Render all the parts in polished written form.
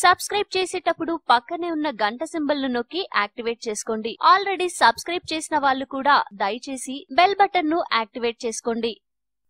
Subscribe చేసేటప్పుడు పక్కనే ఉన్న గంట సింబల్ ను నొక్కి యాక్టివేట్ చేసుకోండి. ఆల్రెడీ సబ్స్క్రైబ్ చేసిన వాళ్ళు కూడా దయచేసి బెల్ బటన్ ను యాక్టివేట్ చేసుకోండి.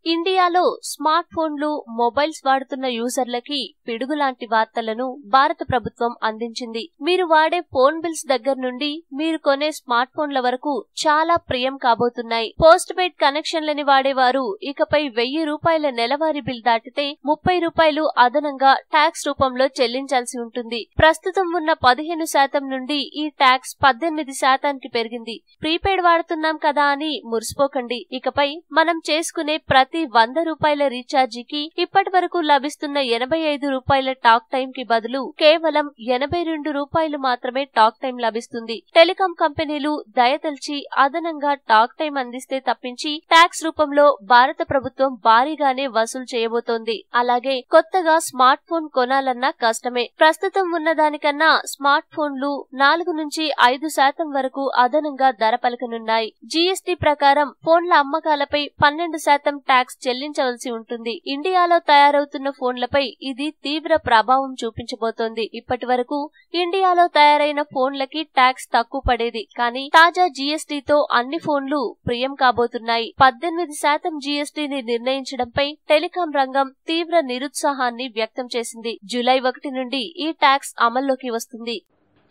ఇండియాలో స్మార్ట్ ఫోన్లు, మొబైల్స్ వాడుతున్న యూజర్లకి పిడుగులాంటి వార్తలను భారత ప్రభుత్వం అందించింది. మీరు వాడే ఫోన్ బిల్స్ దగ్గర నుండి మీరు కొనే స్మార్ట్ ఫోన్ల వరకు చాలా ప్రియం కాబోతున్నాయి. పోస్ట్ పెయిడ్ కనెక్షన్లని వాడేవారు ఇకపై ₹1000 నెలవారీ బిల్ దాటితే ₹30 అదనంగా ట్యాక్స్ రూపంలో చెల్లించాల్సి ఉంటుంది. ప్రస్తుతం ఉన్న 15% నుండి ఈ ట్యాక్స్ 18% పెరిగింది. ప్రీపెయిడ్ వాడుతున్నాం కదా అని మురిసిపోకండి. ఇకపై మనం చేసుకునే ప్రతి ₹100 రీఛార్జీకి ఇప్పటి వరకు లభిస్తున్న ₹85 టాక్ టైం కి బదులు కేవలం ₹82 మాత్రమే టాక్ టైం లభిస్తుంది. టెలికాం కంపెనీలు దయతల్చి అదనంగా టాక్ టైం అందిస్తే తప్పించి ట్యాక్స్ రూపంలో భారత ప్రభుత్వం భారీగానే వసూలు చేయబోతోంది. అలాగే కొత్తగా స్మార్ట్ ఫోన్ కొనాలన్నా కష్టమే. ప్రస్తుతం ఉన్న దానికన్నా స్మార్ట్ ఫోన్లు 4 నుంచి 5% వరకు అదనంగా ధర పలకనున్నాయి. జీఎస్టీ ప్రకారం ఫోన్ల అమ్మకాలపై 12% ట్యాక్స్ చెల్లించవలసి ఉంటుంది. ఇండియాలో తయారవుతున్న ఫోన్లపై ఇది తీవ్ర ప్రభావం చూపించబోతోంది. ఇప్పటి వరకు ఇండియాలో తయారైన ఫోన్లకి ట్యాక్స్ తక్కువ పడేది. కానీ తాజా జీఎస్టీతో అన్ని ఫోన్లు ప్రియం కాబోతున్నాయి. 18% జీఎస్టీని నిర్ణయించడంపై టెలికాం రంగం తీవ్ర నిరుత్సాహాన్ని వ్యక్తం చేసింది. జూలై 1 నుండి ఈ ట్యాక్స్ అమల్లోకి వస్తుంది.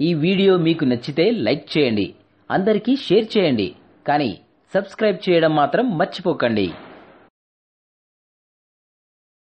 ఈ వీడియో మీకు నచ్చితే లైక్ చేయండి, అందరికీ షేర్ చేయండి, కానీ సబ్స్క్రైబ్ చేయడం మాత్రం మర్చిపోకండి.